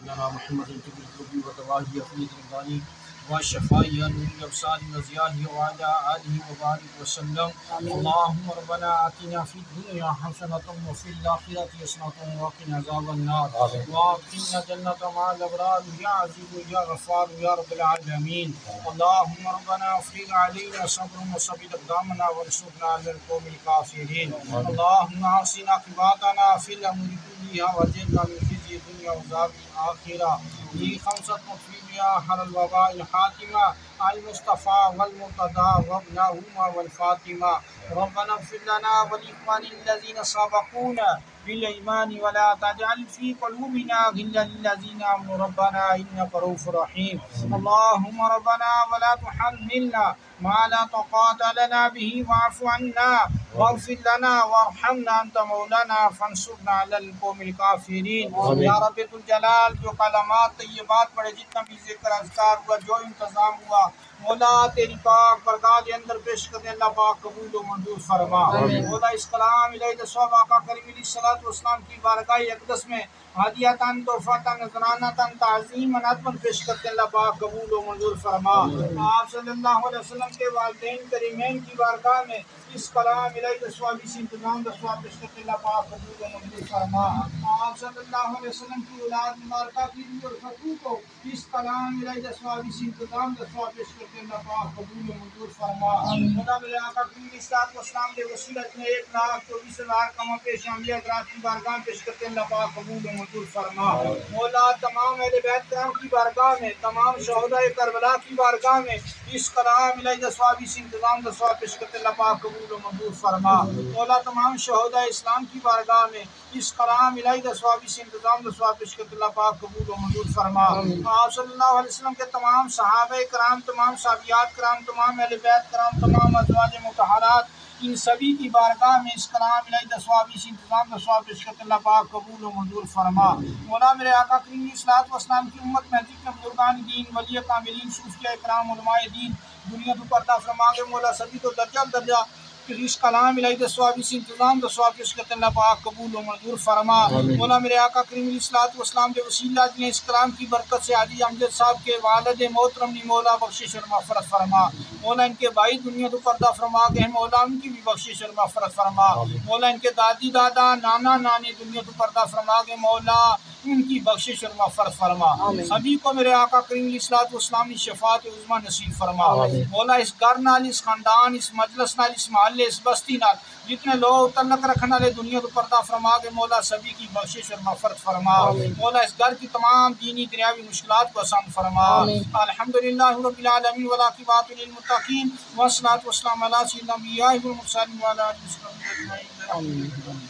مولانا محمد طب القلوب ودوائه افید رمضانی وشفائه نور الابصار وضیائه وعلى آله وبارك وسلم. اللهم ربنا آتنا في الدنيا حسنة وفي الآخرة حسنة وقنا عذاب النار وادخلنا جنة مع الأبرار يا عزيز يا غفار يا رب العالمين. اللهم ربنا افرغ علينا صبرا وثبت أقدامنا وانصرنا على القوم الكافرين. اللهم أحسن عاقبتنا في الأمور كلها واجرنا من خزي الدنيا وعذاب الآخرة. لي خمسة مطفية حر الوباء الحاتمة المصطفى والمرتضى وابنهما والفاطمة. ربنا اغفر لنا ولإخواننا الذين سبقونا بالإيمان ولا تجعل في قلوبنا غلا للذين آمنوا ربنا إنك رؤوف رحيم. اللهم ربنا ولا تحملنا ما لا طاقة لنا به واعف عنا واغفر لنا وارحمنا أنت مولانا فانصرنا على القوم الكافرين. یا رب الجلال جو کلمات طیبات پڑھے جتنا بھی ذکر اذکار ہوا جو انتظام ہوا مولا تیری پاک برگاہ کے اندر پیش کرنے اللہ پاک قبول و منظور فرما. مولا اس کلام الہی صحابہ آقا کریم علیہ الصلوۃ والسلام کی بارگاہ اقدس میں ہدیتاً تحفۃً نذرانۃً تعظیماً عطفاً پیش کرتے اللہ پاک قبول و منظور فرما. آپ صلی اللہ علیہ وسلم کے والدین کریمین کی بارگاہ میں اس کلام الہی ثوابی سے انتظام ثواب پیش کرتے اللہ پاک قبول و منظور فرما. آپ صلی اللہ علیہ وسلم کی اولاد مبارکہ کی روح اور فتو کو اس کلام الہی ثوابی سے انتظام ثواب پیش کرتے اللہ پاک قبول و منظور فرما. خدا میرے آقا کی صلوات و سلام کے وسیلت میں 1,24,000 کما پیش عملی حضرات کی بارگاہ پیش کرتے اللہ پاک قبول و منظور فرما. مولا تمام اہل بیت کرام کی بارگاہ میں تمام شہداء کربلا کی بارگاہ میں اس کلام الہی ثوابی سے انتظام ثواب پیش کرتے اللہ پاک قبول و منظور فرما. مولا تمام شہداء اسلام کی بارگاہ میں اس کلام الہی ثوابی سے انتظام ثواب پیش کرتے اللہ پاک قبول و منظور فرما. آپ صلی اللہ علیہ وسلم کے تمام صحابہ کرام تمام صحابیات کرام تمام اہل بیت کرام تمام ازواج مطہرات ان سبھی کی بارگاہ میں اس کلام الہی ثوابی سے انتظام ثواب پیش کرتے اللہ پاک قبول و منظور فرما. مولا میرے آقا کریم علیہ الصلوۃ والسلام کی امت میں جتنے بزرگان دین ولی کاملین صوفیاء کرام علماء دین دنیا تو پردہ فرما گے مولا سبھی کو درجہ درجہ اس کلام الہی ثوابی سے انتظام ثواب پیش کرتے اللہ پاک قبول و منظور فرما. مولا میرے آقا کریم علیہ الصلوۃ والسلام کے وسیلہ دیں اس کلام کی برکت سے حاجی امجد صاحب کے والد محترم نے مولا بخشش اور مغفرت فرما. مولا ان کے بھائی دنیا تو پردہ فرما گئے ہیں مولا ان کی بھی بخشش اور مغفرت فرما. مولا ان کے دادی دادا نانا نانی دنیا تو پردہ فرما گئے مولا ان کی بخشش اور مغفرت فرما. سبھی کو میرے آقا کریم علیہ الصلوۃ والسلام کی شفاعت عظمیٰ نصیب فرما. مولا اس گھر نال اس خاندان اس مجلس نال اس محلے اس بستی نال جتنے لوگ تعلق رکھنے والے دنیا تو پردہ فرما گئے مولا سبھی کی بخشش اور مغفرت فرما. مولا اس گھر کی تمام دینی دنیاوی مشکلات کو آسان فرما. الحمدللہ رب العالمین والعاقبۃ للمتقین والصلاۃ والسلام علی سیدنا الانبیاء والمرسلین وعلی آلہ وصحبہ اجمعین.